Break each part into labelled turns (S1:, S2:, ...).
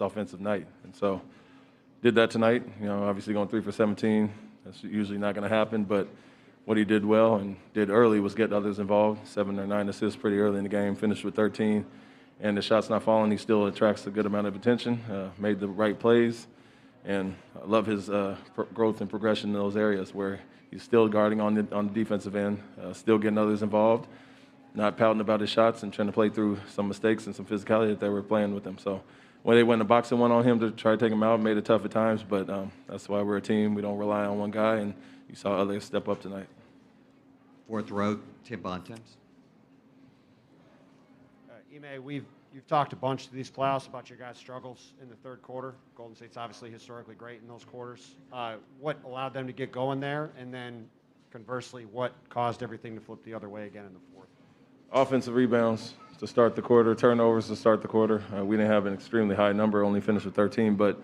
S1: offensive night. And so did that tonight. Obviously going 3 for 17. That's usually not going to happen, but what he did well and did early was get others involved. 7 or 9 assists pretty early in the game, finished with 13. And the shot's not falling. He still attracts a good amount of attention, made the right plays. And I love his growth and progression in those areas where he's still guarding on the defensive end, still getting others involved, not pouting about his shots and trying to play through some mistakes and some physicality that they were playing with him. So when they went in the boxing one on him to try to take him out, made it tough at times, but that's why we're a team. We don't rely on one guy, and you saw others step up tonight.
S2: Fourth row, Tim Bontemps.
S3: Ime, you've talked a bunch to these playoffs about your guys' struggles in the third quarter. Golden State's obviously historically great in those quarters. What allowed them to get going there, and then conversely, what caused everything to flip the other way again in the fourth?
S1: Offensive rebounds to start the quarter, turnovers to start the quarter. We didn't have an extremely high number, only finished with 13, but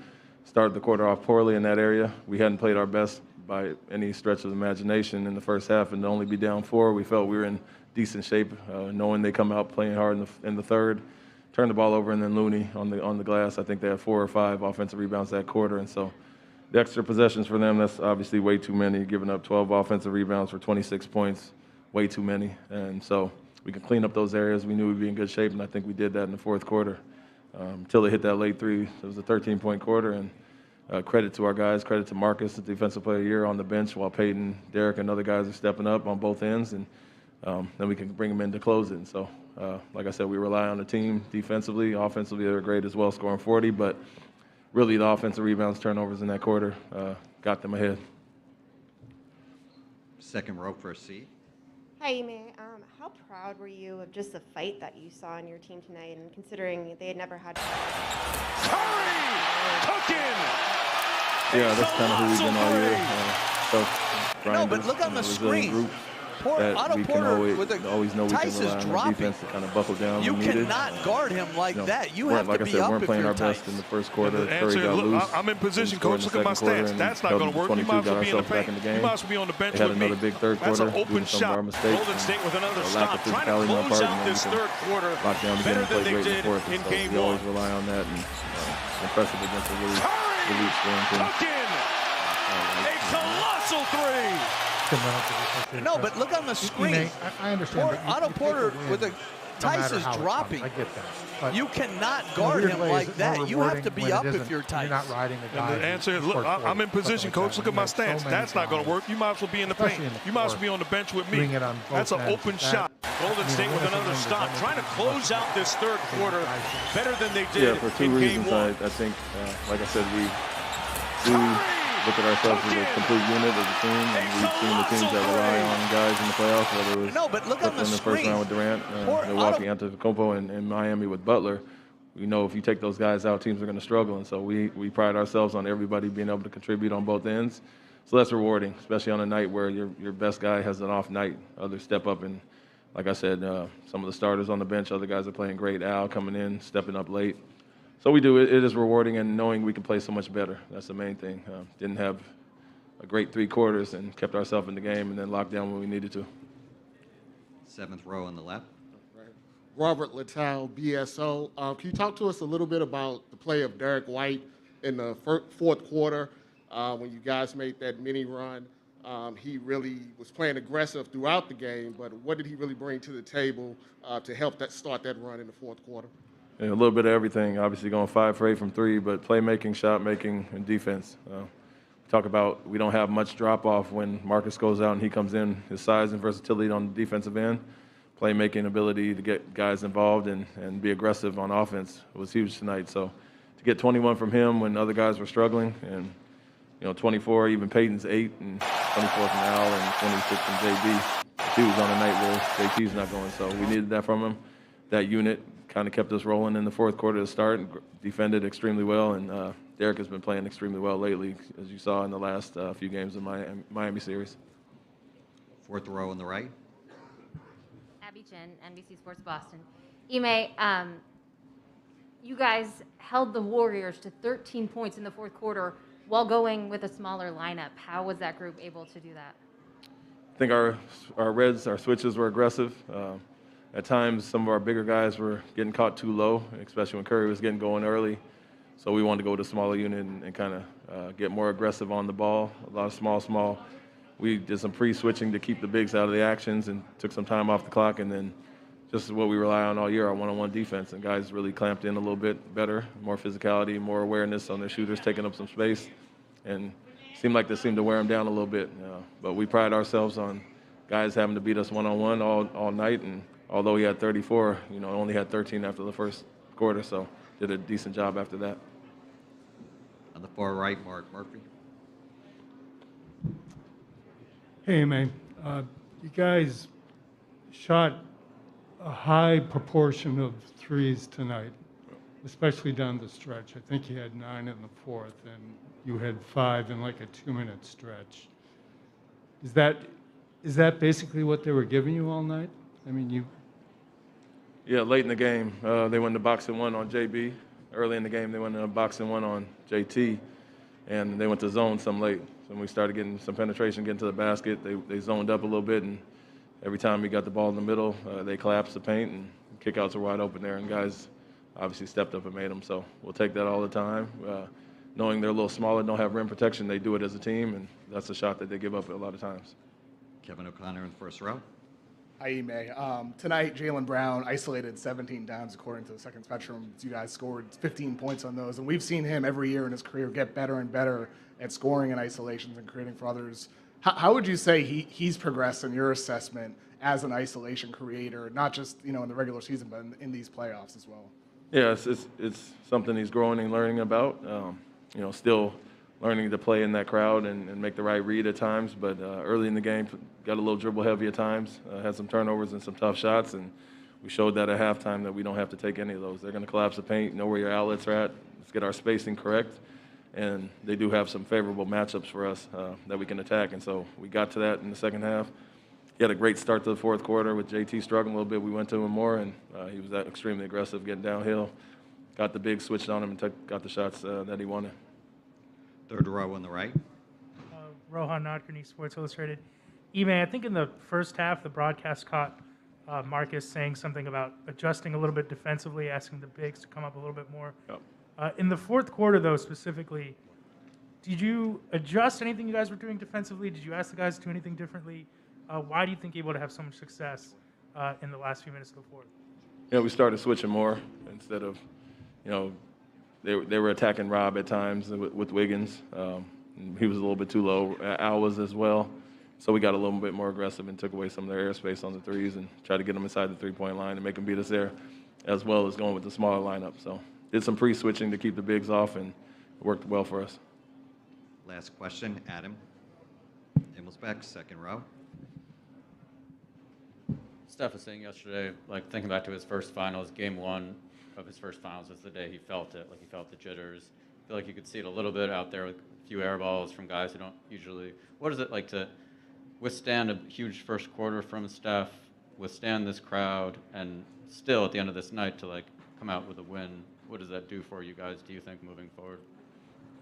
S1: started the quarter off poorly in that area. We hadn't played our best by any stretch of the imagination in the first half, and to only be down 4, we felt we were in decent shape, knowing they come out playing hard in the third, turned the ball over, and then Looney on the glass. I think they had 4 or 5 offensive rebounds that quarter, and so the extra possessions for them, that's obviously way too many, giving up 12 offensive rebounds for 26 points, way too many. And so we can clean up those areas. We knew we'd be in good shape, and I think we did that in the fourth quarter. Until they hit that late 3, it was a 13-point quarter, and credit to our guys, credit to Marcus, the defensive player of the year on the bench, while Peyton, Derek, and other guys are stepping up on both ends, and then we can bring them in to close it. And so, like I said, we rely on the team defensively. Offensively, they're great as well, scoring 40, but really the offensive rebounds, turnovers in that quarter got them ahead.
S2: Second row for a seat.
S4: Hi, Ime. How proud were you of just the fight that you saw in your team tonight, and considering they had never had...
S5: Curry! Cooking!
S1: Yeah, that's kind of who we've been all year.
S6: No, but look on the screen. Otto Porter with a Tyson's dropping.
S1: Defense to kind of buckle down.
S6: You cannot guard him like that. You have to be up if
S1: we're playing our
S6: Tice.
S1: best in the first quarter.
S5: Curry got loose. I'm in position, coach. Look at my stats. That's not going to work. You might as well be in the paint. You might as well be on the bench with me.
S1: Another big third quarter.
S5: That's an open shot. Golden State with another stop, trying to close out this third quarter better than they did in game 1.
S1: We always rely on that, and impressive against the elite scoring team.
S5: A colossal 3.
S6: No, but look on the screen.
S7: I understand.
S6: Otto Porter with a Tyson's dropping.
S7: I get that. But
S6: you cannot guard him like that. You have to be up if you're Tice.
S7: You're not riding the guy.
S5: And the answer is, look, I'm in position, coach. Look at my stance. That's not going to work. You might as well be in the paint. You might as well be on the bench with me. That's an open shot. Golden State with another stop, trying to close out this third quarter better than they did
S1: for 2
S5: in
S1: reasons.
S5: game 1.
S1: I think, like I said, we look at ourselves as a complete unit as a team, and we've seen the teams that rely on guys in the playoffs, whether it was
S6: but look on the
S1: first round with Durant, Milwaukee, Antetokounmpo, and Miami with Butler. We know if you take those guys out, teams are going to struggle, and so we pride ourselves on everybody being able to contribute on both ends. So that's rewarding, especially on a night where your best guy has an off night. Others step up, and like I said, some of the starters on the bench, other guys are playing great. Al coming in, stepping up late. So we do. It is rewarding, and knowing we can play so much better. That's the main thing. Didn't have a great 3 quarters and kept ourselves in the game, and then locked down when we needed to.
S2: Seventh row on the left.
S8: Robert Littell, BSO. Can you talk to us a little bit about the play of Derek White in the fourth quarter when you guys made that mini run? He really was playing aggressive throughout the game, but what did he really bring to the table to help start that run in the fourth quarter?
S1: Yeah, a little bit of everything. Obviously going 5 for 8 from 3, but playmaking, shot making, and defense. Talk about we don't have much drop off when Marcus goes out and he comes in. His size and versatility on the defensive end, playmaking ability to get guys involved and be aggressive on offense was huge tonight. So to get 21 from him when other guys were struggling, and 24, even Peyton's 8, and 24 from Al, and 26 from JB. He was on a night where JT's not going, so we needed that from him. That unit kind of kept us rolling in the fourth quarter to start and defended extremely well, and Derek has been playing extremely well lately, as you saw in the last few games of Miami series.
S2: Fourth row on the right.
S9: Abby Chin, NBC Sports Boston. Ime, you guys held the Warriors to 13 points in the fourth quarter while going with a smaller lineup. How was that group able to do that?
S1: I think our switches were aggressive. At times, some of our bigger guys were getting caught too low, especially when Curry was getting going early. So we wanted to go with a smaller unit and kind of get more aggressive on the ball, a lot of small. We did some pre-switching to keep the bigs out of the actions and took some time off the clock, and then just what we rely on all year, our one-on-one defense. And guys really clamped in a little bit better, more physicality, more awareness on their shooters, taking up some space. And seemed like they seemed to wear them down a little bit. But we pride ourselves on guys having to beat us one-on-one all night. And although he had 34, only had 13 after the first quarter, so did a decent job after that.
S2: On the far right, Mark Murphy.
S10: Hey, man. You guys shot a high proportion of threes tonight, especially down the stretch. I think you had 9 in the fourth, and you had 5 in like a 2-minute stretch. Is that basically what they were giving you all night? I mean,
S1: Yeah, late in the game, they went to box and one on JB. Early in the game, they went to box and one on JT, and they went to zone some late. So when we started getting some penetration, getting to the basket, they zoned up a little bit, and every time we got the ball in the middle, they collapsed the paint, and kickouts were wide open there, and guys obviously stepped up and made them. So we'll take that all the time. Knowing they're a little smaller, don't have rim protection, they do it as a team, and that's a shot that they give up a lot of times.
S2: Kevin O'Connor in the first row.
S11: Hi, Ime. Tonight, Jaylen Brown isolated 17 times according to the second spectrum. You guys scored 15 points on those, and we've seen him every year in his career get better and better at scoring in isolations and creating for others. How would you say he's progressed in your assessment as an isolation creator, not just in the regular season, but in these playoffs as well?
S1: Yeah, it's something he's growing and learning about. Still learning to play in that crowd and make the right read at times. But early in the game, got a little dribble heavy at times, had some turnovers and some tough shots, and we showed that at halftime that we don't have to take any of those. They're going to collapse the paint, know where your outlets are at. Let's get our spacing correct. And they do have some favorable matchups for us that we can attack. And so we got to that in the second half. He had a great start to the fourth quarter with JT struggling a little bit. We went to him more, and he was extremely aggressive getting downhill. Got the big, switched on him, and got the shots that he wanted.
S2: Third row on the right.
S12: Rohan Nadkarni, Sports Illustrated. Ime, I think in the first half, the broadcast caught Marcus saying something about adjusting a little bit defensively, asking the bigs to come up a little bit more.
S1: Yep.
S12: In the fourth quarter, though, specifically, did you adjust anything you guys were doing defensively? Did you ask the guys to do anything differently? Why do you think you're able to have so much success in the last few minutes of the fourth?
S1: Yeah, we started switching more instead of, they were attacking Rob at times with Wiggins. He was a little bit too low. Al was as well. So we got a little bit more aggressive and took away some of their airspace on the threes and tried to get them inside the three-point line and make them beat us there, as well as going with the smaller lineup. So did some pre-switching to keep the bigs off, and it worked well for us.
S2: Last question, Adam Immelsbeck, second row.
S13: Steph was saying yesterday, thinking back to his first finals, game one of his first finals was the day he felt it, he felt the jitters. I feel like you could see it a little bit out there with a few air balls from guys who don't usually. What is it like to withstand a huge first quarter from Steph, withstand this crowd, and still at the end of this night to come out with a win? What does that do for you guys, do you think, moving forward?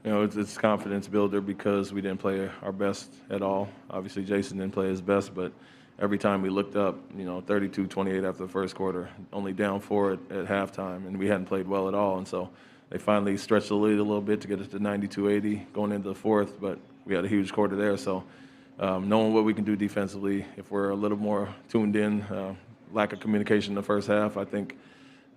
S1: It's confidence builder because we didn't play our best at all. Obviously, Jason didn't play his best, but every time we looked up, 32-28 after the first quarter, only down 4 at halftime, and we hadn't played well at all. And so they finally stretched the lead a little bit to get us to 92-80 going into the fourth, but we had a huge quarter there. So knowing what we can do defensively, if we're a little more tuned in, lack of communication in the first half, I think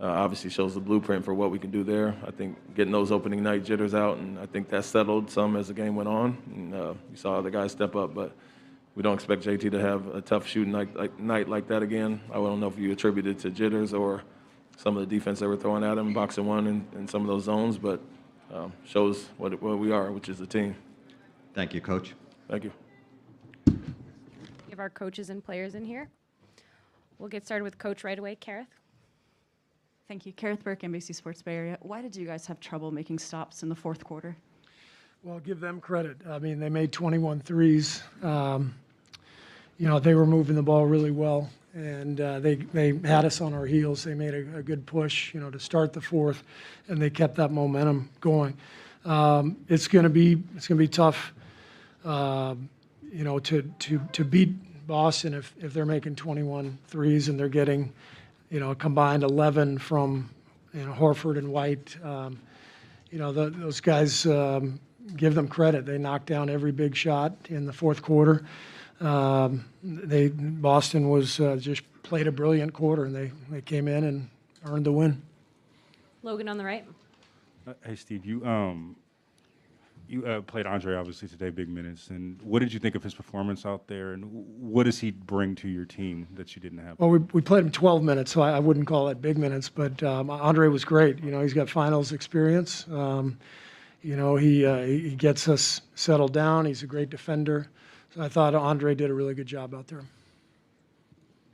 S1: obviously shows the blueprint for what we can do there. I think getting those opening night jitters out, and I think that settled some as the game went on. And you saw other guys step up, but we don't expect JT to have a tough shooting night like that again. I don't know if you attribute it to jitters or some of the defense they were throwing at him, boxing one in some of those zones, but shows what we are, which is a team.
S2: Thank you, Coach.
S1: Thank you.
S14: We have our coaches and players in here. We'll get started with Coach right away. Kareth.
S15: Thank you. Kareth Burke, NBC Sports Bay Area. Why did you guys have trouble making stops in the fourth quarter?
S7: Well, give them credit. I mean, they made 21 threes. They were moving the ball really well, and they had us on our heels. They made a good push, to start the fourth, and they kept that momentum going. It's going to be tough, to beat Boston if they're making 21 threes and they're getting, a combined 11 from Horford and White. those guys, give them credit. They knocked down every big shot in the fourth quarter. Boston was just played a brilliant quarter, and they came in and earned the win.
S14: Logan on the right.
S16: Hey, Steve, you played Andre obviously today, big minutes. And what did you think of his performance out there? And what does he bring to your team that you didn't have?
S7: Well, we played him 12 minutes, so I wouldn't call that big minutes. But Andre was great. He's got finals experience. He gets us settled down. He's a great defender. So I thought Andre did a really good job out there.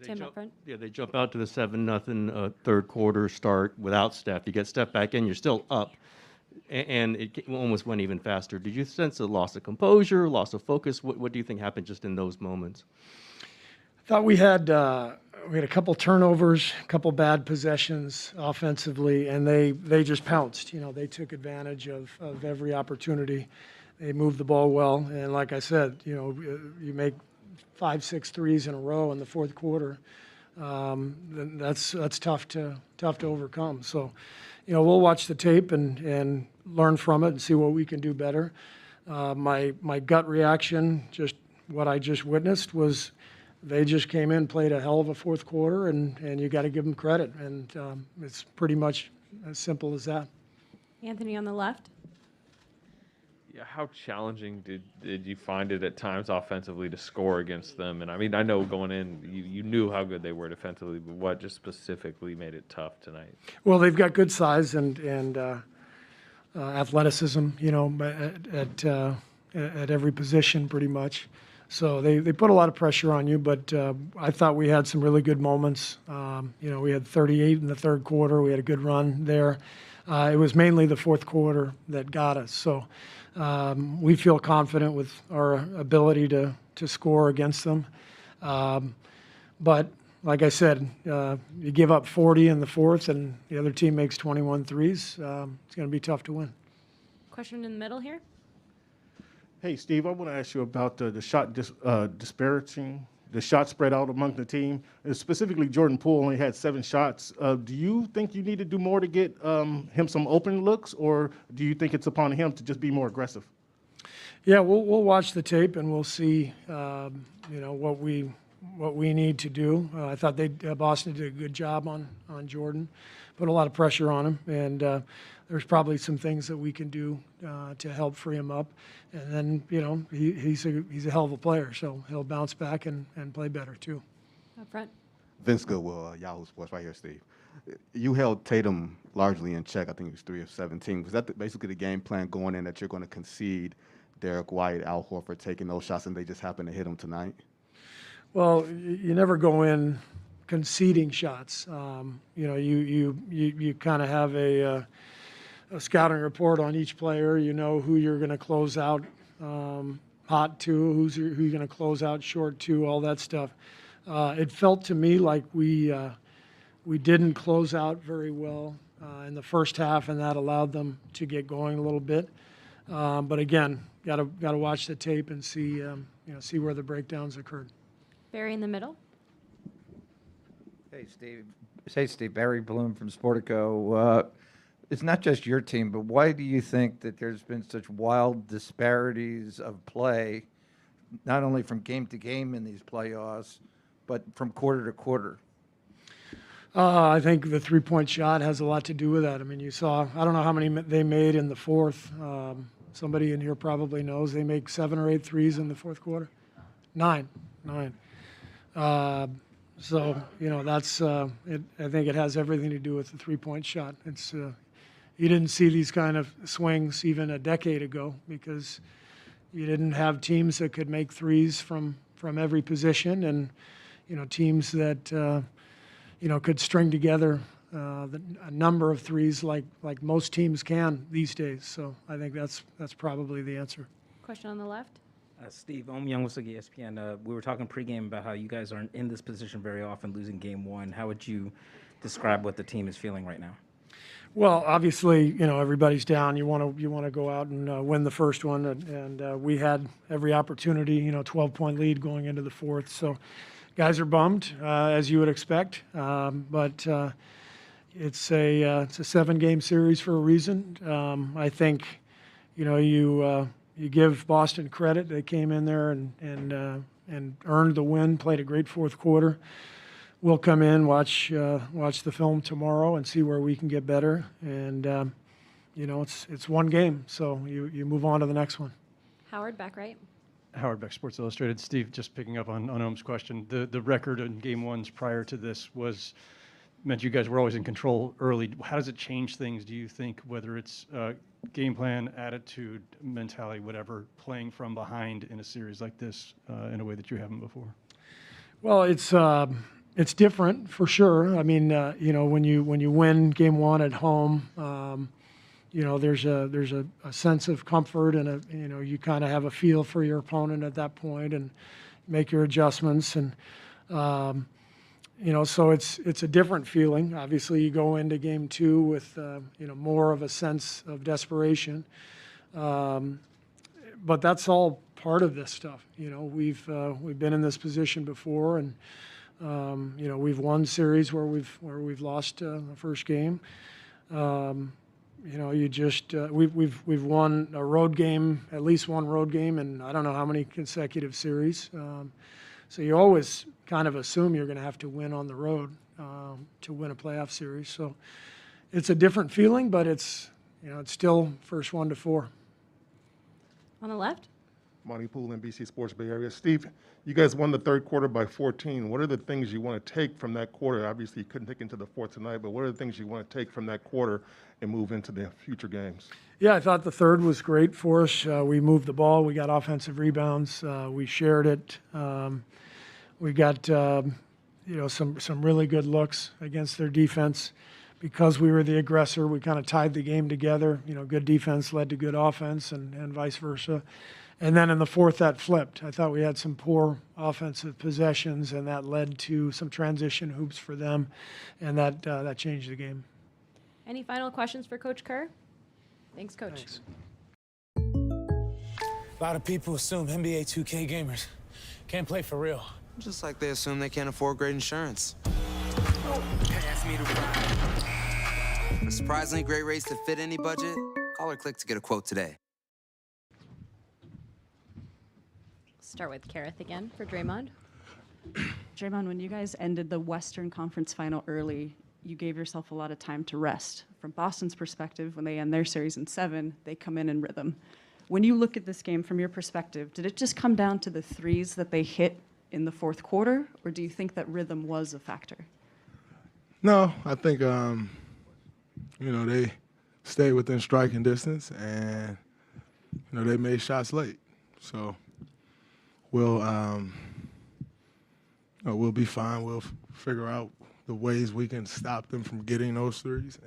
S14: Tim up front.
S17: Yeah, they jump out to the 7-0 third quarter start without Steph. You get Steph back in, you're still up, and it almost went even faster. Did you sense a loss of composure, loss of focus? What do you think happened just in those moments?
S7: I thought we had a couple turnovers, a couple bad possessions offensively, and they just pounced. They took advantage of every opportunity. They moved the ball well, and like I said, you make 5-6 threes in a row in the fourth quarter. Then that's tough to overcome. So, we'll watch the tape and learn from it and see what we can do better. My gut reaction, just what I just witnessed, was they just came in, played a hell of a fourth quarter, and you got to give them credit. And it's pretty much as simple as that.
S14: Anthony on the left.
S18: Yeah, how challenging did you find it at times offensively to score against them? And I mean, I know going in, you knew how good they were defensively, but what just specifically made it tough tonight?
S7: Well, they've got good size and athleticism, at every position pretty much. So they put a lot of pressure on you, but I thought we had some really good moments. We had 38 in the third quarter. We had a good run there. It was mainly the fourth quarter that got us. So we feel confident with our ability to score against them. But like I said, you give up 40 in the fourth and the other team makes 21 threes. It's going to be tough to win.
S14: Question in the middle here.
S19: Hey, Steve, I want to ask you about the shot disparaging, the shot spread out among the team. And specifically, Jordan Poole only had 7 shots. Do you think you need to do more to get him some open looks, or do you think it's upon him to just be more aggressive?
S7: Yeah, we'll watch the tape and we'll see, what we need to do. I thought Boston did a good job on Jordan, put a lot of pressure on him, and there's probably some things that we can do to help free him up. And then, he's a hell of a player, so he'll bounce back and play better too.
S14: Up front.
S20: Vince Goodwill, Yahoo Sports, right here, Steve. You held Tatum largely in check. I think he was 3 of 17. Was that basically the game plan going in, that you're going to concede Derek White, Al Horford taking those shots, and they just happened to hit him tonight?
S7: Well, you never go in conceding shots. You kind of have a scouting report on each player. You know who you're going to close out hot to, who you're going to close out short to, all that stuff. It felt to me like we didn't close out very well in the first half, and that allowed them to get going a little bit. But again, got to watch the tape and see where the breakdowns occurred.
S14: Barry in the middle.
S21: Hey, Steve. Barry Bloom from Sportico. It's not just your team, but why do you think that there's been such wild disparities of play, not only from game to game in these playoffs, but from quarter to quarter?
S7: I think the three-point shot has a lot to do with that. I mean, you saw, I don't know how many they made in the fourth. Somebody in here probably knows they make 7 or 8 threes in the fourth quarter. 9. So, that's, I think it has everything to do with the three-point shot. It's, you didn't see these kind of swings even a decade ago because you didn't have teams that could make threes from every position, and, teams that, could string together a number of threes like most teams can these days. So I think that's probably the answer.
S14: Question on the left.
S22: Steve, I'm Young with ESPN. We were talking pregame about how you guys aren't in this position very often, losing game one. How would you describe what the team is feeling right now?
S7: Well, obviously, everybody's down. You want to go out and win the first one, and we had every opportunity. 12-point lead going into the fourth. So, guys are bummed, as you would expect. But it's a 7-game series for a reason. I think, you give Boston credit. They came in there and earned the win, played a great fourth quarter. We'll come in, watch the film tomorrow and see where we can get better. And, it's one game, so you move on to the next one.
S14: Howard, back right.
S3: Howard Beck, Sports Illustrated. Steve, just picking up on Ohm's question, the record in game ones prior to this meant you guys were always in control early. How does it change things, do you think, whether it's game plan, attitude, mentality, whatever, playing from behind in a series like this in a way that you haven't before?
S7: Well, it's different for sure. I mean, when you win game one at home, there's a sense of comfort and you kind of have a feel for your opponent at that point and make your adjustments and so it's a different feeling. Obviously, you go into game two with more of a sense of desperation, but that's all part of this stuff. We've been in this position before, and we've won series where we've lost the first game. We've won a road game, at least one road game, and I don't know how many consecutive series. So you always kind of assume you're going to have to win on the road to win a playoff series. So it's a different feeling, but it's still first 1 to 4.
S14: On the left.
S4: Monty Poole, NBC Sports Bay Area. Steve, you guys won the third quarter by 14. What are the things you want to take from that quarter? Obviously, you couldn't take into the fourth tonight, but what are the things you want to take from that quarter and move into the future games?
S7: Yeah, I thought the third was great for us. We moved the ball. We got offensive rebounds. We shared it. We got some really good looks against their defense. Because we were the aggressor, we kind of tied the game together. Good defense led to good offense and vice versa. And then in the fourth, that flipped. I thought we had some poor offensive possessions, and that led to some transition hoops for them, and that changed the game.
S14: Any final questions for Coach Kerr? Thanks, Coach.
S23: Thanks. A lot of people assume NBA 2K gamers can't play for real.
S24: Just like they assume they can't afford great insurance.
S23: Pass me the ride.
S24: A surprisingly great race to fit any budget? Call or click to get a quote today.
S14: Start with Kareth again for Draymond.
S15: Draymond, when you guys ended the Western Conference final early, you gave yourself a lot of time to rest. From Boston's perspective, when they end their series in 7, they come in rhythm. When you look at this game from your perspective, did it just come down to the threes that they hit in the fourth quarter, or do you think that rhythm was a factor?
S25: No, I think, they stayed within striking distance, and, they made shots late. So we'll be fine. We'll figure out the ways we can stop them from getting those threes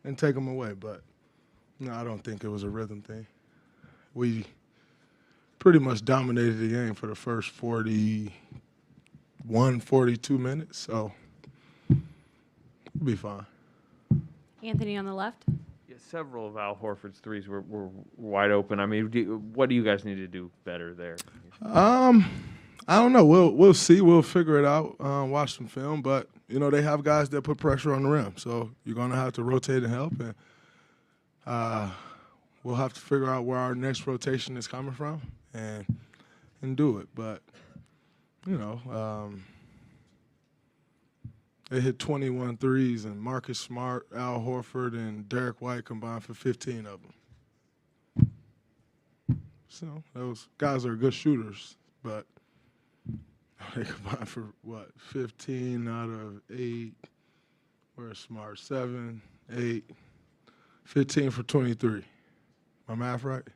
S25: and take them away. But, no, I don't think it was a rhythm thing. We pretty much dominated the game for the first 41, 42 minutes, so we'll be fine.
S14: Anthony on the left.
S18: Yeah, several of Al Horford's threes were wide open. I mean, what do you guys need to do better there?
S25: I don't know. We'll see. We'll figure it out. Watch some film, but they have guys that put pressure on the rim, so you're gonna have to rotate and help, and we'll have to figure out where our next rotation is coming from and do it. But they hit 21 threes, and Marcus Smart, Al Horford, and Derek White combined for 15 of them. So those guys are good shooters, but they combined for, 15 out of 8. Where's Smart? 7, 8, 15 for 23. My math right?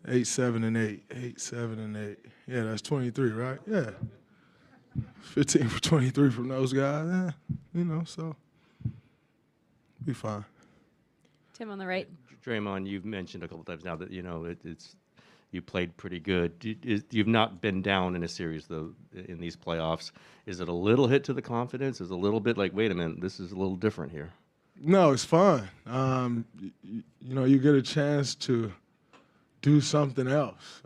S25: 8, 7, and 8. 8, 7, and 8. Yeah, that's 23, right? Yeah. 15 for 23 from those guys. So be fine.
S14: Tim on the right.
S17: Draymond, you've mentioned a couple times now that you played pretty good. You've not been down in a series though in these playoffs. Is it a little hit to the confidence? Is it a little bit like, wait a minute, this is a little different here?
S25: No, it's fun. You get a chance to do something else,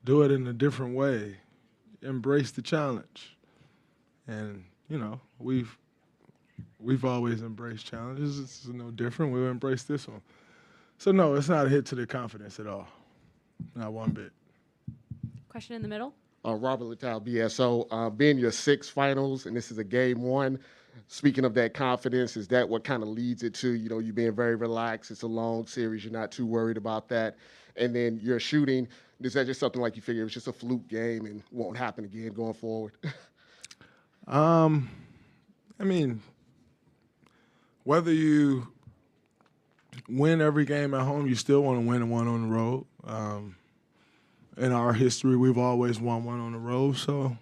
S25: do it in a different way, embrace the challenge. And, we've we've always embraced challenges. It's no different. We'll embrace this one. So, no, it's not a hit to the confidence at all. Not one bit.
S14: Question in the middle.
S5: Robert Littell, BSO. Being your sixth finals, and this is a game one, speaking of that confidence, is that what kind of leads it to, you being very relaxed? It's a long series. You're not too worried about that. And then your shooting, is that just something like you figure it was just a fluke game and won't happen again going forward?
S25: I mean, whether you win every game at home, you still want to win one on the road. In our history, we've always won one on the road. So,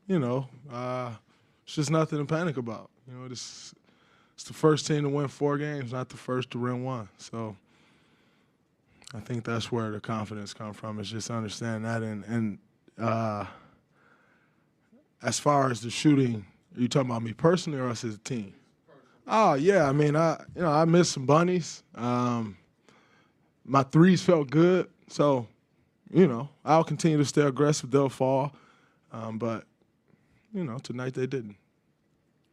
S25: it's just nothing to panic about. It's the first team to win 4 games, not the first to win one. So I think that's where the confidence comes from, is just understanding that. And as far as the shooting, are you talking about me personally or us as a team? Oh, yeah. I mean, I missed some bunnies. My threes felt good. So, I'll continue to stay aggressive. They'll fall. But, tonight they didn't.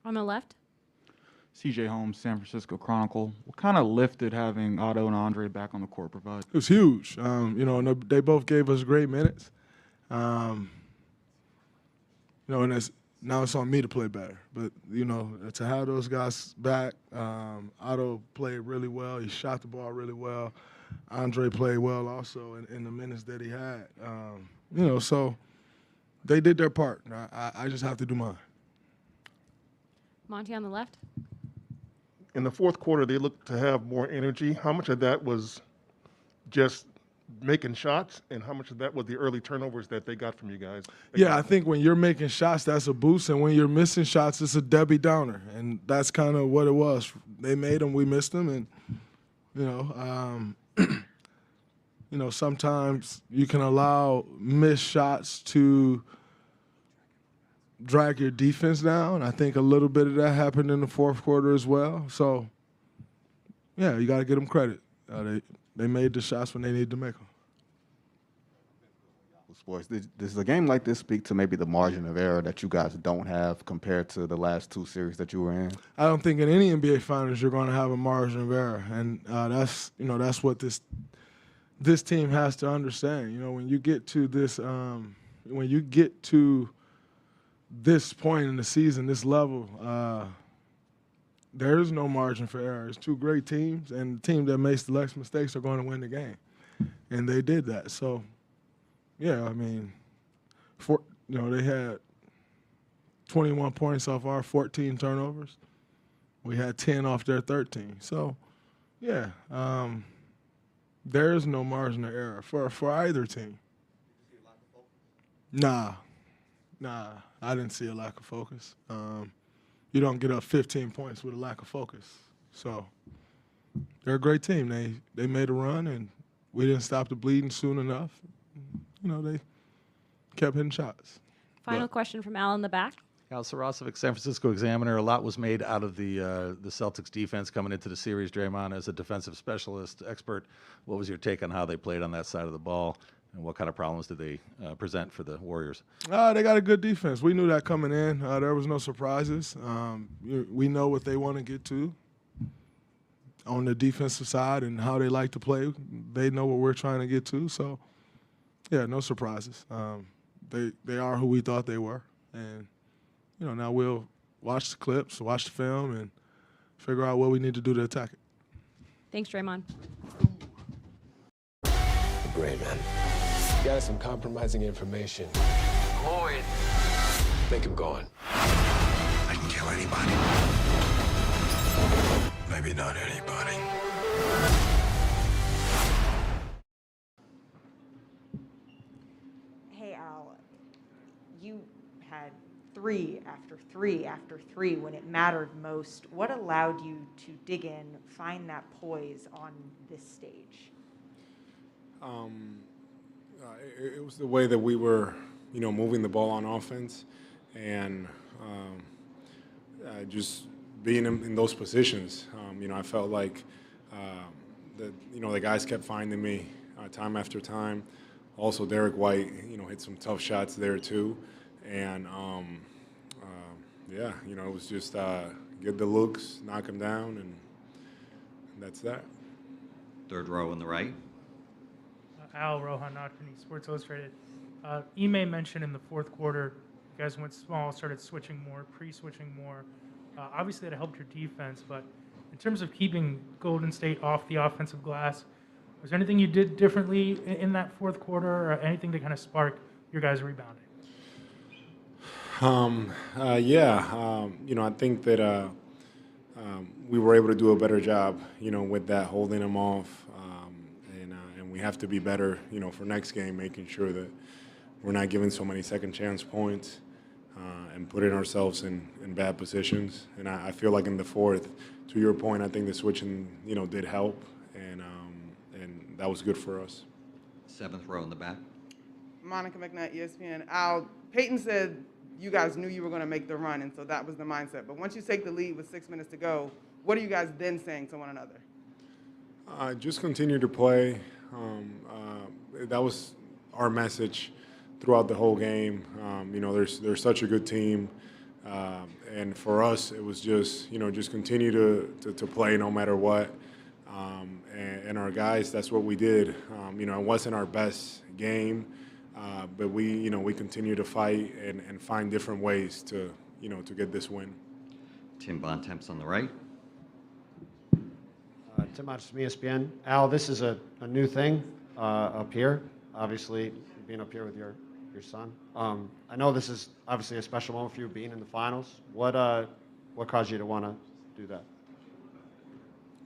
S14: On the left.
S6: CJ Holmes, San Francisco Chronicle. What kind of lift did having Otto and Andre back on the court provide?
S25: It was huge. And they both gave us great minutes. And now it's on me to play better. But, to have those guys back, Otto played really well. He shot the ball really well. Andre played well also in the minutes that he had. So they did their part. I just have to do mine.
S14: Monty on the left.
S4: In the fourth quarter, they looked to have more energy. How much of that was just making shots, and how much of that was the early turnovers that they got from you guys?
S25: Yeah, I think when you're making shots, that's a boost, and when you're missing shots, it's a Debbie Downer, and that's kind of what it was. They made them, we missed them, and sometimes you can allow missed shots to drag your defense down. I think a little bit of that happened in the fourth quarter as well. So, yeah, you got to give them credit. They made the shots when they needed to make them.
S20: Sports. Does a game like this speak to maybe the margin of error that you guys don't have compared to the last 2 series that you were in?
S25: I don't think in any NBA Finals you're going to have a margin of error, and that's what this team has to understand. When you get to this point in the season, this level, there is no margin for error. It's 2 great teams, and the team that makes the less mistakes are going to win the game, and they did that. So, yeah, I mean, they had 21 points off our 14 turnovers. We had 10 off their 13. So, yeah, there is no margin of error for either team. Nah, I didn't see a lack of focus. You don't get up 15 points with a lack of focus. So they're a great team. They made a run, and we didn't stop the bleeding soon enough. They kept hitting shots.
S14: Final question from Al in the back.
S8: Al Sarasovic, San Francisco Examiner. A lot was made out of the Celtics defense coming into the series. Draymond, as a defensive specialist expert, what was your take on how they played on that side of the ball, and what kind of problems did they present for the Warriors?
S25: They got a good defense. We knew that coming in. There was no surprises. We know what they want to get to on the defensive side and how they like to play. They know what we're trying to get to. So, yeah, no surprises. They are who we thought they were. And, now we'll watch the clips, watch the film, and figure out what we need to do to attack it.
S14: Thanks, Draymond.
S9: Great, man. Got some compromising information. Lloyd. Think I'm going. I can kill anybody. Maybe not anybody.
S10: Hey, Al, you had 3 after 3 after 3 when it mattered most. What allowed you to dig in, find that poise on this stage?
S26: It was the way that we were, moving the ball on offense, and just being in those positions. I felt like the guys kept finding me time after time. Also, Derek White, hit some tough shots there too, and it was just get the looks, knock them down, and that's that.
S1: Third row on the right.
S2: Al Rohan Nadkani, Sports Illustrated. Ime mentioned in the fourth quarter, you guys went small, started switching more, pre-switching more. Obviously, that helped your defense, but in terms of keeping Golden State off the offensive glass, was there anything you did differently in that fourth quarter, or anything to kind of spark your guys' rebounding?
S26: I think that we were able to do a better job, with that, holding them off, and we have to be better, for next game, making sure that we're not giving so many second chance points and putting ourselves in bad positions. And I feel like in the fourth, to your point, I think the switching, did help, and that was good for us.
S1: Seventh row in the back.
S11: Monica McKnight, ESPN. Al, Peyton said you guys knew you were going to make the run, and so that was the mindset. But once you take the lead with 6 minutes to go, what are you guys then saying to one another?
S26: Just continue to play. That was our message throughout the whole game. They're such a good team. And for us, it was just continue to play no matter what. And our guys, that's what we did. It wasn't our best game, but we continue to fight and find different ways to get this win.
S1: Tim Bontemps on the right.
S12: Tim Hodges from ESPN. Al, this is a new thing up here, obviously, being up here with your son. I know this is obviously a special moment for you being in the finals. What caused you to want to do that?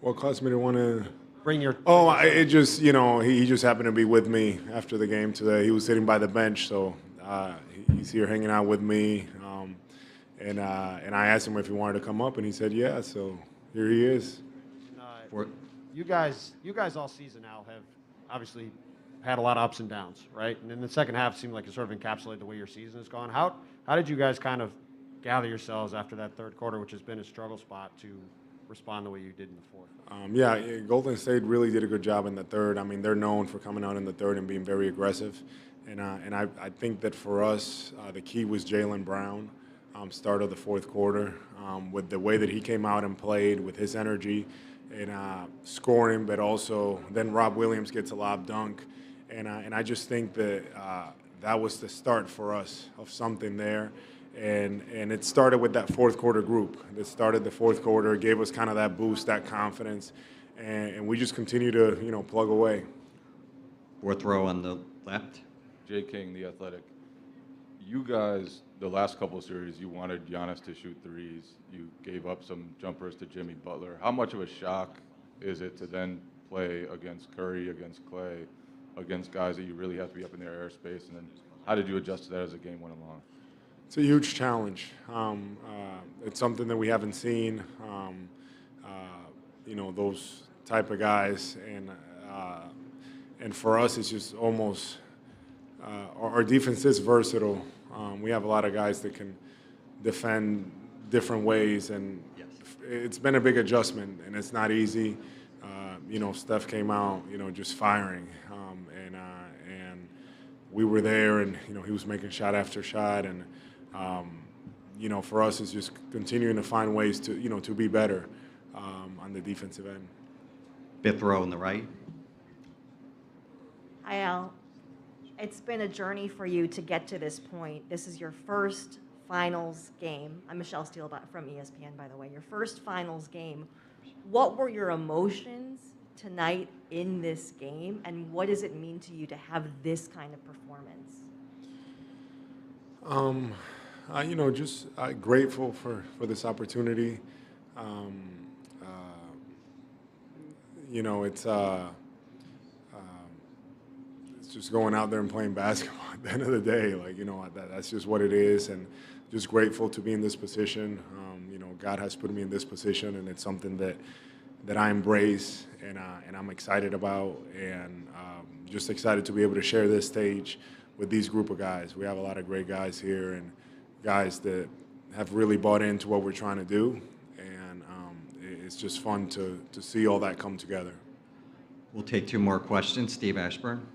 S26: What caused me to want to
S12: bring your?
S26: It just he just happened to be with me after the game today. He was sitting by the bench, so he's here hanging out with me. And I asked him if he wanted to come up, and he said yeah. So here he is.
S12: You guys all season, Al, have obviously had a lot of ups and downs, right? And in the second half, it seemed like it sort of encapsulated the way your season has gone. How did you guys kind of gather yourselves after that third quarter, which has been a struggle spot, to respond the way you did in the fourth?
S26: Golden State really did a good job in the third. I mean, they're known for coming out in the third and being very aggressive. And I think that for us, the key was Jaylen Brown, start of the fourth quarter, with the way that he came out and played, with his energy and scoring, but also then Rob Williams gets a lob dunk. And I just think that that was the start for us of something there. And it started with that fourth quarter group. It started the fourth quarter, gave us kind of that boost, that confidence, and we just continue to plug away.
S1: Fourth row on the left.
S13: Jay King, The Athletic. You guys, the last couple of series, you wanted Giannis to shoot threes. You gave up some jumpers to Jimmy Butler. How much of a shock is it to then play against Curry, against Clay, against guys that you really have to be up in their airspace? And then how did you adjust to that as the game went along?
S26: It's a huge challenge. It's something that we haven't seen, those type of guys. And for us, it's just almost our defense is versatile. We have a lot of guys that can defend different ways, and it's been a big adjustment, and it's not easy. Steph came out, just firing, and we were there, and he was making shot after shot, and for us, it's just continuing to find ways to be better on the defensive end.
S1: Fifth row on the right.
S16: Hi, Al. It's been a journey for you to get to this point. This is your first finals game. I'm Michelle Steele from ESPN, by the way. Your first finals game. What were your emotions tonight in this game, and what does it mean to you to have this kind of performance?
S26: Just grateful for this opportunity. It's just going out there and playing basketball at the end of the day. That's just what it is, and just grateful to be in this position. God has put me in this position, and it's something that I embrace and I'm excited about, and just excited to be able to share this stage with these group of guys. We have a lot of great guys here, and guys that have really bought into what we're trying to do, and it's just fun to see all that come together.
S1: We'll take two more questions. Steve Ashburn.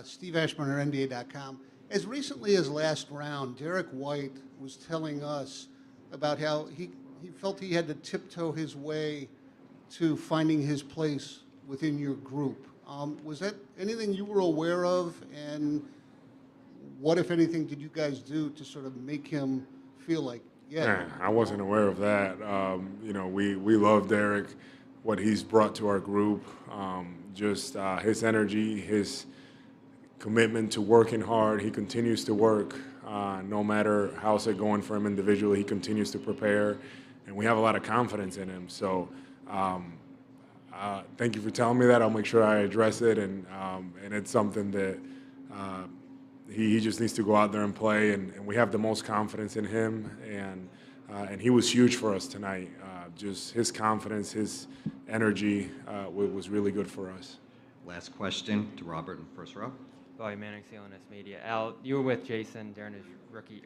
S27: Steve Ashburn at NBA.com. As recently as last round, Derek White was telling us about how he felt he had to tiptoe his way to finding his place within your group. Was that anything you were aware of? And what, if anything, did you guys do to sort of make him feel like, yeah?
S26: I wasn't aware of that. You know, we love Derek, what he's brought to our group, just his energy, his commitment to working hard. He continues to work, no matter how's it going for him individually. He continues to prepare, and we have a lot of confidence in him. So thank you for telling me that. I'll make sure I address it, and it's something that he just needs to go out there and play, and we have the most confidence in him, and he was huge for us tonight. Just his confidence, his energy was really good for us.
S1: Last question to Robert in first row.
S3: Bobby Manning, CLNS Media. Al, you were with Jason during his rookie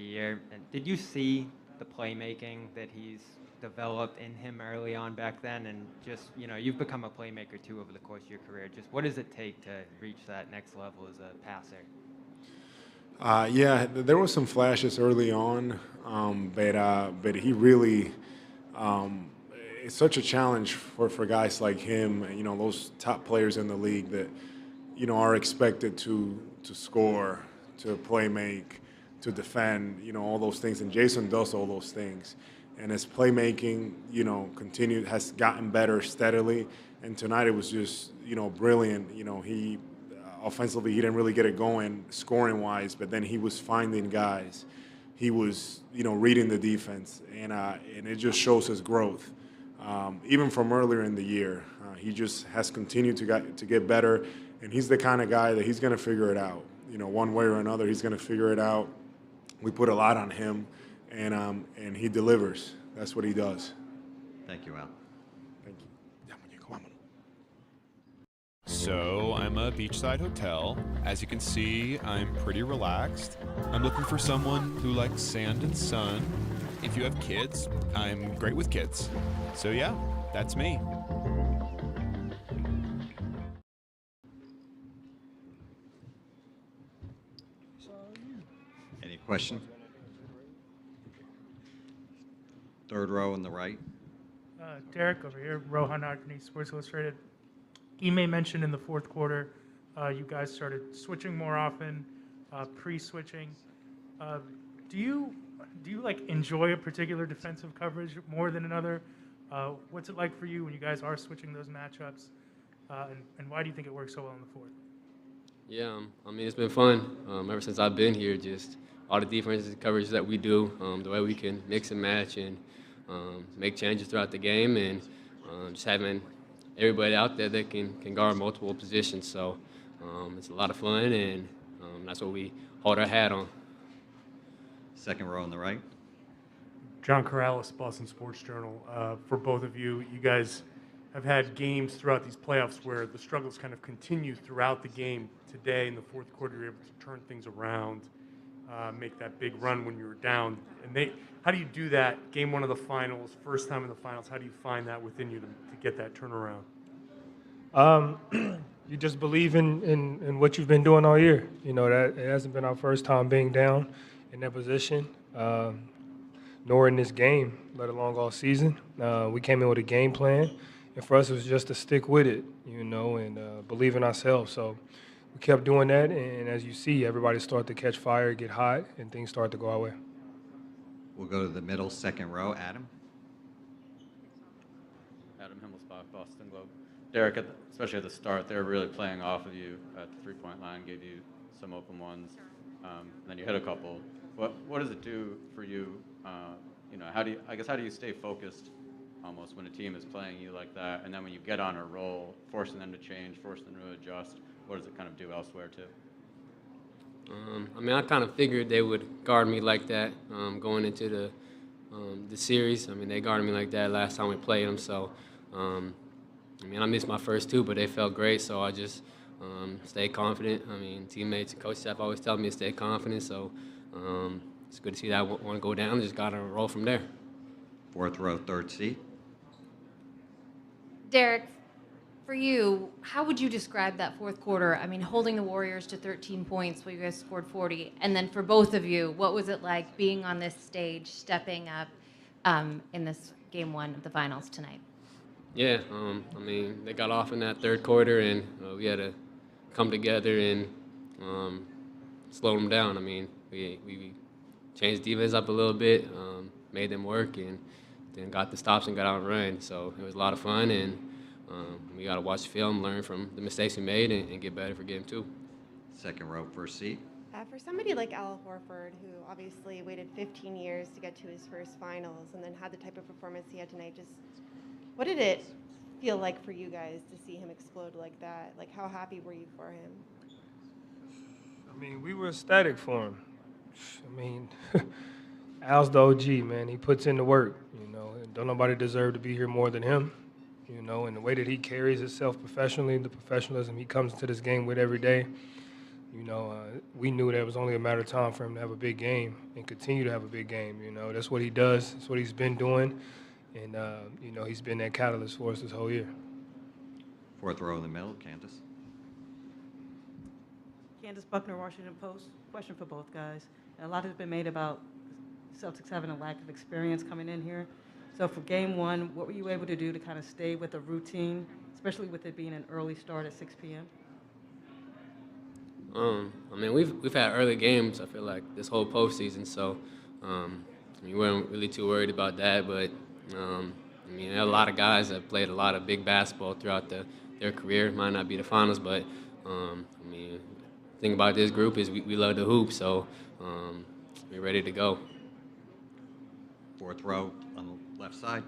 S3: year, and did you see the playmaking that he's developed in him early on back then? And just, you know, you've become a playmaker too over the course of your career. Just what does it take to reach that next level as a passer?
S26: Yeah, there were some flashes early on, but he really, it's such a challenge for guys like him, you know, those top players in the league that, you know, are expected to score, to play make, to defend, you know, all those things. And Jason does all those things. And his playmaking, you know, has gotten better steadily. And tonight it was just, you know, brilliant. You know, he offensively, he didn't really get it going scoring-wise, but then he was finding guys. He was, you know, reading the defense, and it just shows his growth. Even from earlier in the year, he just has continued to get better, and he's the kind of guy that he's going to figure it out. You know, one way or another, he's going to figure it out. We put a lot on him, and he delivers. That's what he does.
S1: Thank you, Al.
S26: Thank you.
S7: So I'm a beachside hotel. As you can see, I'm pretty relaxed. I'm looking for someone who likes sand and sun. If you have kids, I'm great with kids. So yeah, that's me.
S1: Any question? Third row on the right.
S2: Derek over here, Rohan Nagini, Sports Illustrated. Ime mentioned in the fourth quarter, you guys started switching more often, pre-switching. Do you like enjoy a particular defensive coverage more than another? What's it like for you when you guys are switching those matchups? And why do you think it works so well in the fourth?
S19: Yeah, I mean, it's been fun ever since I've been here. Just all the defensive coverage that we do, the way we can mix and match and make changes throughout the game, and just having everybody out there that can guard multiple positions. So it's a lot of fun, and that's what we hold our hat on.
S1: Second row on the right.
S21: John Corrales, Boston Sports Journal. For both of you, you guys have had games throughout these playoffs where the struggles kind of continue throughout the game. Today, in the fourth quarter, you're able to turn things around, make that big run when you were down. And how do you do that? Game one of the finals, first time in the finals. How do you find that within you to get that turnaround?
S22: You just believe in what you've been doing all year. You know, that it hasn't been our first time being down in that position, nor in this game, let alone all season. We came in with a game plan, and for us it was just to stick with it, you know, and believe in ourselves. So we kept doing that, and as you see, everybody started to catch fire, get hot, and things started to go our way.
S1: We'll go to the middle, second row. Adam.
S23: Adam Himmelsbach, Boston Globe. Derek, especially at the start, they were really playing off of you at the three-point line, gave you some open ones, then you hit a couple. What does it do for you? You know, how do you stay focused almost when a team is playing you like that, and then when you get on a roll, forcing them to change, forcing them to adjust? What does it kind of do elsewhere too?
S19: I mean, I kind of figured they would guard me like that going into the series. I mean, they guarded me like that last time we played them. So, I mean, I missed my first two, but they felt great. So I just stayed confident. I mean, teammates and coach staff always tell me to stay confident. So it's good to see that one go down. Just got to roll from there.
S1: Fourth row, third seat.
S14: Derek, for you, how would you describe that fourth quarter? I mean, holding the Warriors to 13 points while you guys scored 40. And then for both of you, what was it like being on this stage, stepping up, in this game one of the finals tonight?
S19: Yeah, I mean, they got off in that third quarter, and we had to come together and slow them down. I mean, we changed defense up a little bit, made them work, and then got the stops and got out and ran. So it was a lot of fun, and we got to watch film, learn from the mistakes we made, and get better for game two.
S1: Second row, first seat.
S4: For somebody like Al Horford, who obviously waited 15 years to get to his first finals and then had the type of performance he had tonight, just what did it feel like for you guys to see him explode like that? Like, how happy were you for him?
S22: I mean, we were ecstatic for him. I mean, Al's the OG, man. He puts in the work, you know, and don't nobody deserve to be here more than him, you know, and the way that he carries himself professionally, the professionalism he comes into this game with every day, you know, we knew that it was only a matter of time for him to have a big game and continue to have a big game, you know. That's what he does. That's what he's been doing, and, you know, he's been that catalyst for us this whole year.
S1: Fourth row in the middle, Candace.
S5: Candace Buckner, Washington Post. Question for both guys. A lot has been made about Celtics having a lack of experience coming in here. So for game one, what were you able to do to kind of stay with a routine, especially with it being an early start at 6 p.m.?
S19: I mean, we've had early games, I feel like, this whole postseason, so we weren't really too worried about that. But, I mean, there are a lot of guys that played a lot of big basketball throughout their career. Might not be the finals, but, I mean, the thing about this group is we love to hoop, so we're ready to go.
S1: Fourth row on the left side.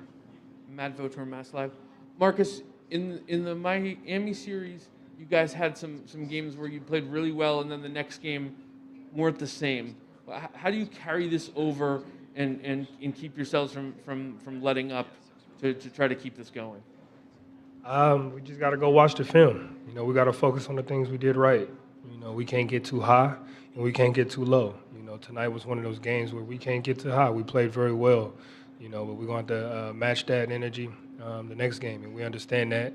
S6: Matt Votor, Mass Live. Marcus, in the Miami series, you guys had some games where you played really well, and then the next game weren't the same. How do you carry this over and keep yourselves from letting up to try to keep this going?
S22: We just got to go watch the film. You know, we got to focus on the things we did right. You know, we can't get too high and we can't get too low. You know, tonight was one of those games where we can't get too high. We played very well, you know, but we're going to have to match that energy the next game, and we understand that.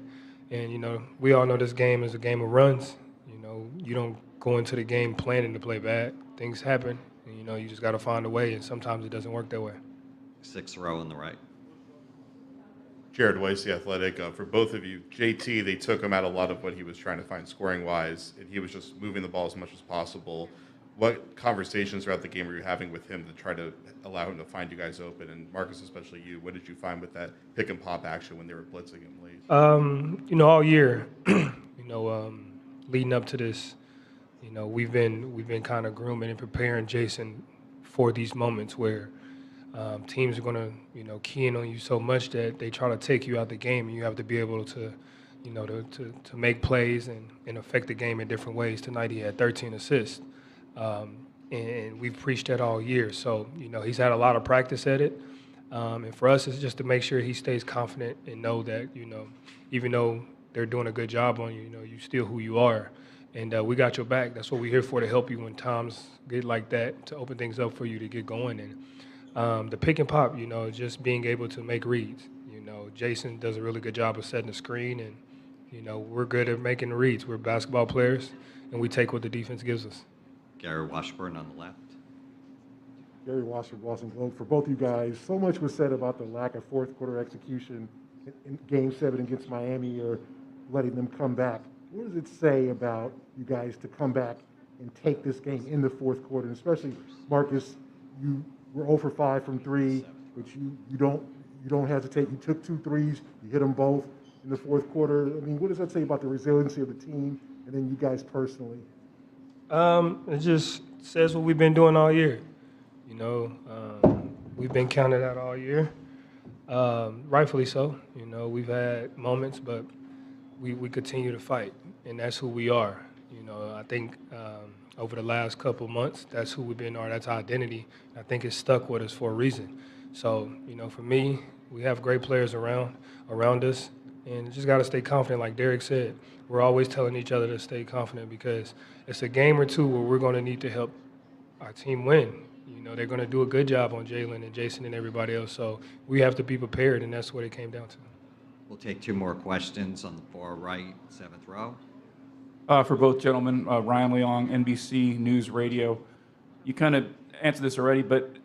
S22: And, you know, we all know this game is a game of runs. You know, you don't go into the game planning to play bad. Things happen, and, you know, you just got to find a way, and sometimes it doesn't work that way.
S1: Sixth row on the right.
S15: Jared Weiss, The Athletic. For both of you, JT, they took him out a lot of what he was trying to find scoring-wise, and he was just moving the ball as much as possible. What conversations throughout the game were you having with him to try to allow him to find you guys open? And Marcus, especially you, what did you find with that pick and pop action when they were blitzing him late?
S22: You know, all year, you know, leading up to this, you know, we've been kind of grooming and preparing Jason for these moments where teams are going to, you know, key in on you so much that they try to take you out the game, and you have to be able to, you know, to make plays and affect the game in different ways. Tonight he had 13 assists. And we've preached that all year. So, you know, he's had a lot of practice at it. And for us, it's just to make sure he stays confident and know that, you know, even though they're doing a good job on you, you know, you're still who you are. And we got your back. That's what we're here for, to help you when times get like that, to open things up for you to get going. And the pick and pop, you know, just being able to make reads. You know, Jason does a really good job of setting the screen. And, you know, we're good at making the reads. We're basketball players, and we take what the defense gives us.
S1: Gary Washburn on the left.
S17: Gary Washburn, Boston Globe. For both you guys, so much was said about the lack of fourth quarter execution in Game 7 against Miami, or letting them come back. What does it say about you guys to come back and take this game in the fourth quarter? And especially, Marcus, you were 0 for 5 from 3, but you don't hesitate. You took 2 threes, you hit them both in the fourth quarter. I mean, what does that say about the resiliency of the team and then you guys personally?
S22: It just says what we've been doing all year. You know, we've been counted out all year, rightfully so. You know, we've had moments, but we continue to fight, and that's who we are. You know, I think over the last couple months, that's who we've been, or that's our identity. I think it's stuck with us for a reason. So, you know, for me, we have great players around us, and just got to stay confident. Like Derek said, we're always telling each other to stay confident, because it's a game or two where we're going to need to help our team win. You know, they're going to do a good job on Jalen and Jason and everybody else, so we have to be prepared, and that's what it came down to.
S1: We'll take 2 more questions on the far right, 7th row.
S18: For both gentlemen, Ryan Leong, NBC News Radio. You kind of
S8: answered this already, but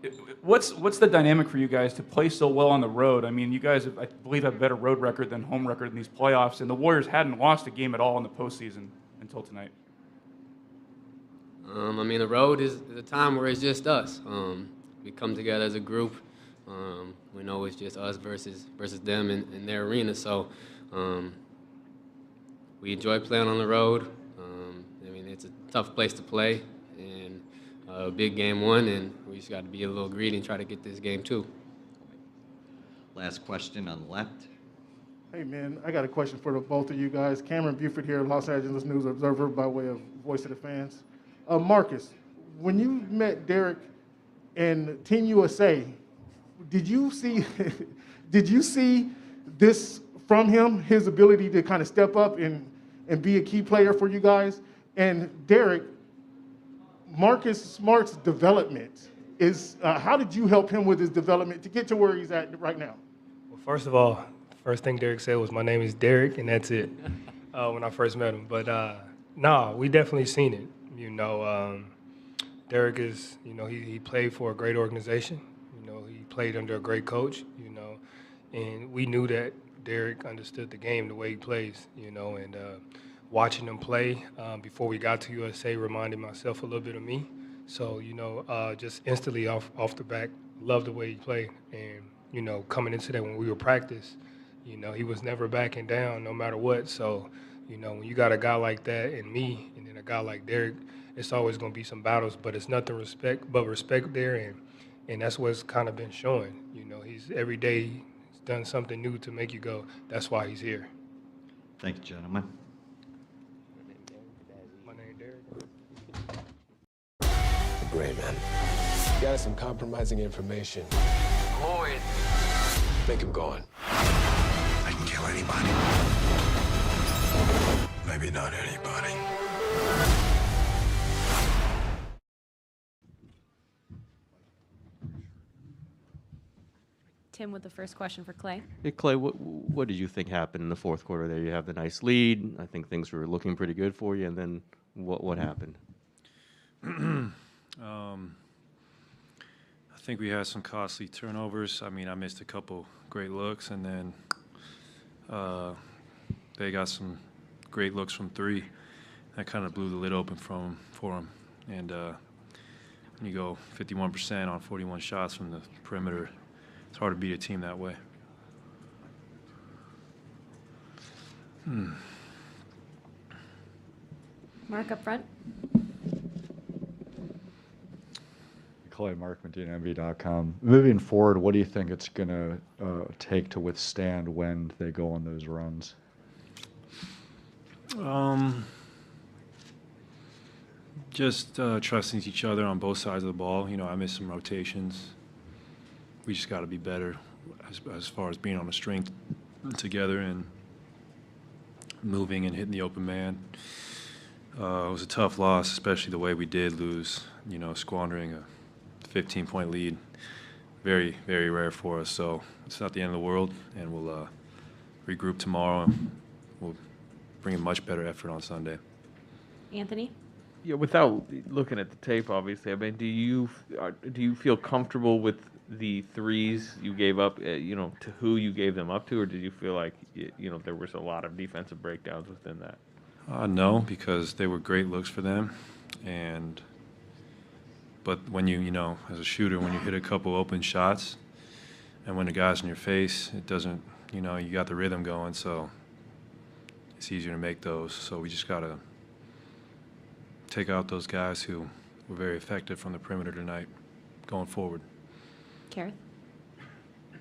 S8: what's the dynamic for you guys to play so well on the road? I mean, you guys, I believe, have a better road record than home record in these playoffs, and the Warriors hadn't lost a game at all in the postseason until tonight.
S19: I mean, the road is a time where it's just us. We come together as a group. We know it's just us versus them in their arena. So we enjoy playing on the road. I mean, it's a tough place to play, and a big game one, and we just got to be a little greedy and try to get this game two.
S1: Last question on the left.
S9: Hey, man, I got a question for both of you guys. Cameron Buford here, Los Angeles News Observer, by way of Voice of the Fans. Marcus, when you met Derek and Team USA, did you see this from him, his ability to kind of step up and be a key player for you guys? And Derek, Marcus Smart's development is, how did you help him with his development to get to where he's at right now?
S22: Well, first of all, the first thing Derek said was, "My name is Derek," and that's it, when I first met him. But we definitely seen it. You know, Derek is, you know, he played for a great organization. You know, he played under a great coach, you know, and we knew that Derek understood the game the way he plays, you know, and watching him play before we got to USA reminded myself a little bit of me. So, you know, just instantly off the back, loved the way he played. And, you know, coming into that when we were practice, you know, he was never backing down no matter what. So, you know, when you got a guy like that and me, and then a guy like Derek, it's always going to be some battles, but it's nothing but respect there, and that's what's kind of been showing. You know, he's every day he's done something new to make you go, that's why he's here.
S1: Thank you, gentlemen.
S22: My name Derek.
S10: Great, man. Got some compromising information. Lloyd. Make him go on. I can kill anybody. Maybe not anybody.
S14: Tim with the first question for Clay.
S18: Hey, Clay, what did you think happened in the fourth quarter there? You have the nice lead. I think things were looking pretty good for you, and then what happened?
S20: I think we had some costly turnovers. I mean, I missed a couple great looks, and then they got some great looks from three. That kind of blew the lid open for them. And when you go 51% on 41 shots from the perimeter, it's hard to beat a team that way.
S14: Mark up front.
S24: Clay, Mark, MedinaMV.com. Moving forward, what do you think it's going to take to withstand when they go on those runs?
S20: Just trusting each other on both sides of the ball. You know, I missed some rotations. We just got to be better as far as being on the string together and moving and hitting the open man. It was a tough loss, especially the way we did lose, you know, squandering a 15-point lead. Very, very rare for us. So it's not the end of the world, and we'll regroup tomorrow. And we'll bring a much better effort on Sunday.
S14: Anthony?
S25: Yeah, without looking at the tape, obviously, I mean, do you feel comfortable with the threes you gave up, you know, to who you gave them up to, or did you feel like, you know, there was a lot of defensive breakdowns within that?
S20: No, because they were great looks for them, but when you know, as a shooter, when you hit a couple open shots, and when the guy's in your face, it doesn't, you know, you got the rhythm going, so it's easier to make those. So we just gotta take out those guys who were very effective from the perimeter tonight, going forward.
S14: Kareth?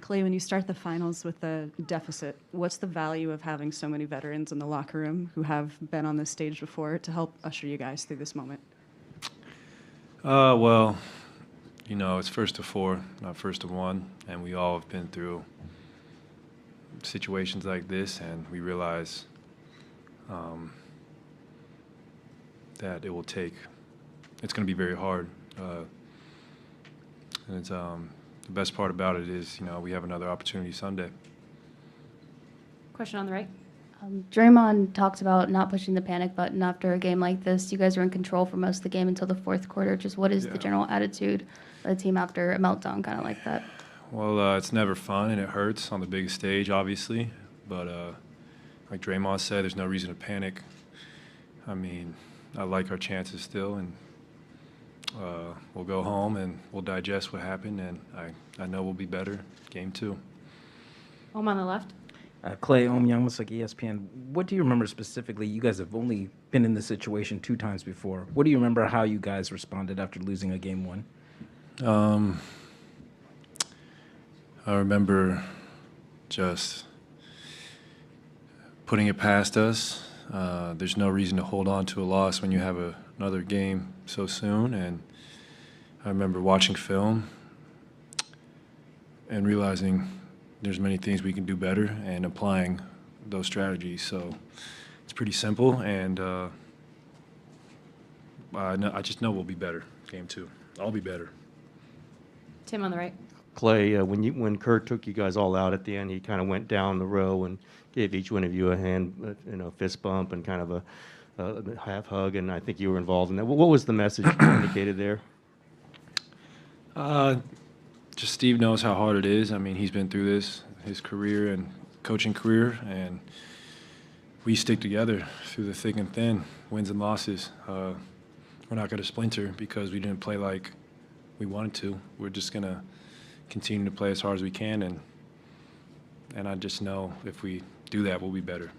S28: Clay, when you start the finals with a deficit, what's the value of having so many veterans in the locker room who have been on this stage before to help usher you guys through this moment?
S20: Well, you know, it's first to four, not first to one, and we all have been through situations like this, and we realize that it's going to be very hard. And it's, the best part about it is, you know, we have another opportunity Sunday.
S14: Question on the right.
S3: Draymond talked about not pushing the panic button after a game like this. You guys were in control for most of the game until the fourth quarter. Just what is the general attitude of the team after a meltdown kind of like that?
S20: Well, it's never fun and it hurts on the biggest stage, obviously. But like Draymond said, there's no reason to panic. I mean, I like our chances still, and we'll go home and we'll digest what happened, and I know we'll be better game 2.
S14: Home on the left.
S7: Clay Young, looks like ESPN. What do you remember specifically? You guys have only been in this situation 2 times before. What do you remember how you guys responded after losing a game 1?
S20: I remember just putting it past us. There's no reason to hold on to a loss when you have another game so soon. And I remember watching film and realizing there's many things we can do better and applying those strategies. So it's pretty simple, and I just know we'll be better game 2. I'll be better.
S14: Tim on the right.
S18: Clay, when Kurt took you guys all out at the end, he kind of went down the row and gave each one of you a hand, fist bump and kind of a half hug, and I think you were involved in that. What was the message communicated there?
S20: Just Steve knows how hard it is. I mean, he's been through this, his career and coaching career, and we stick together through the thick and thin, wins and losses. We're not going to splinter because we didn't play like we wanted to. We're just going to continue to play as hard as we can, and I just know if we do that, we'll be better.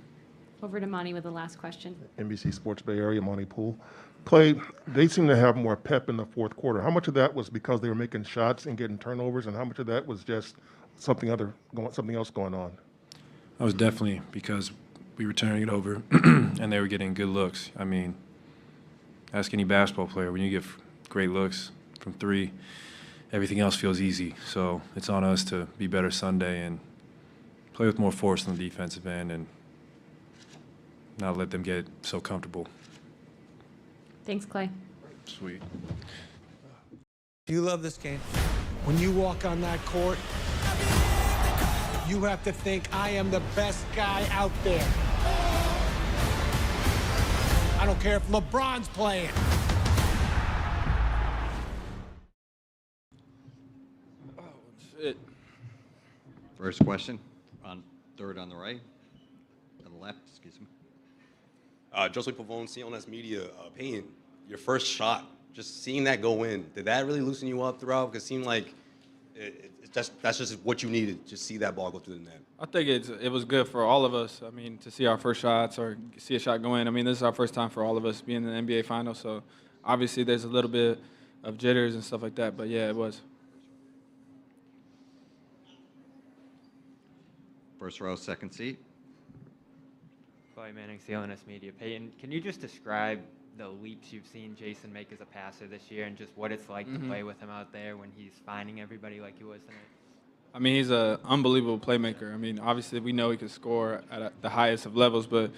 S14: Over to Monty with the last question.
S17: NBC Sports Bay Area, Monty Poole. Clay, they seem to have more pep in the fourth quarter. How much of that was because they were making shots and getting turnovers, and how much of that was just something else going on?
S20: That was definitely because we were turning it over and they were getting good looks. I mean, ask any basketball player, when you get great looks from 3, everything else feels easy. So it's on us to be better Sunday and play with more force on the defensive end and not let them get so comfortable.
S14: Thanks, Clay.
S20: Sweet.
S11: Do you love this game? When you walk on that court, you have to think, I am the best guy out there. I don't care if LeBron's playing.
S1: It. First question, on third on the right, to the left, excuse me.
S12: Joseph Pavone, CLNS Media, Payne, your first shot, just seeing that go in, did that really loosen you up throughout? Because it seemed like that's just what you needed, just see that ball go through the net.
S13: I think it was good for all of us. I mean, to see our first shots or see a shot go in. I mean, this is our first time for all of us being in the NBA Finals, so obviously there's a little bit of jitters and stuff like that, but yeah, it was.
S1: First row, second seat.
S16: Clay Manning, CLNS Media. Peyton, can you just describe the leaps you've seen Jason make as a passer this year and just what it's like to play with him out there when he's finding everybody like he was tonight?
S13: I mean, he's an unbelievable playmaker. I mean, obviously we know he can score at the highest of levels, but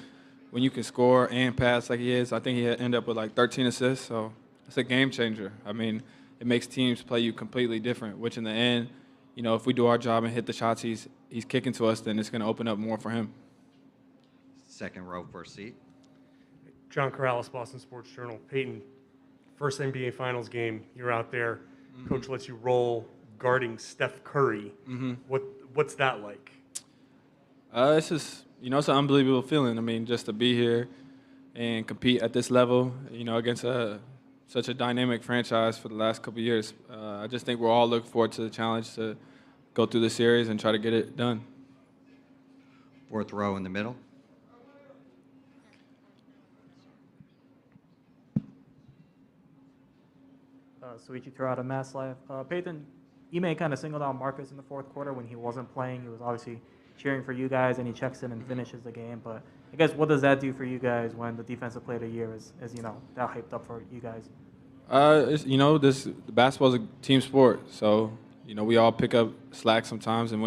S13: when you can score and pass like he is, I think he ended up with like 13 assists, so it's a game changer. I mean, it makes teams play you completely different, which in the end, you know, if we do our job and hit the shots he's kicking to us, then it's going to open up more for him.
S1: Second row, first seat.
S21: John Corrales, Boston Sports Journal. Peyton, first NBA Finals game, you're out there. Coach lets you roll guarding Steph Curry. What's that like?
S13: It's just, you know, it's an unbelievable feeling. I mean, just to be here and compete at this level, you know, against such a dynamic franchise for the last couple of years. I just think we're all looking forward to the challenge to go through the series and try to get it done.
S1: Fourth row in the middle.
S26: Soichi throw out of Mass Live. Peyton, Ime kind of singled out Marcus in the fourth quarter when he wasn't playing. He was obviously cheering for you guys, and he checks in and finishes the game. But I guess what does that do for you guys when the defensive player of the year is you know, that hyped up for you guys?
S13: You know, basketball is a team sport, so you know we all pick up slack sometimes, and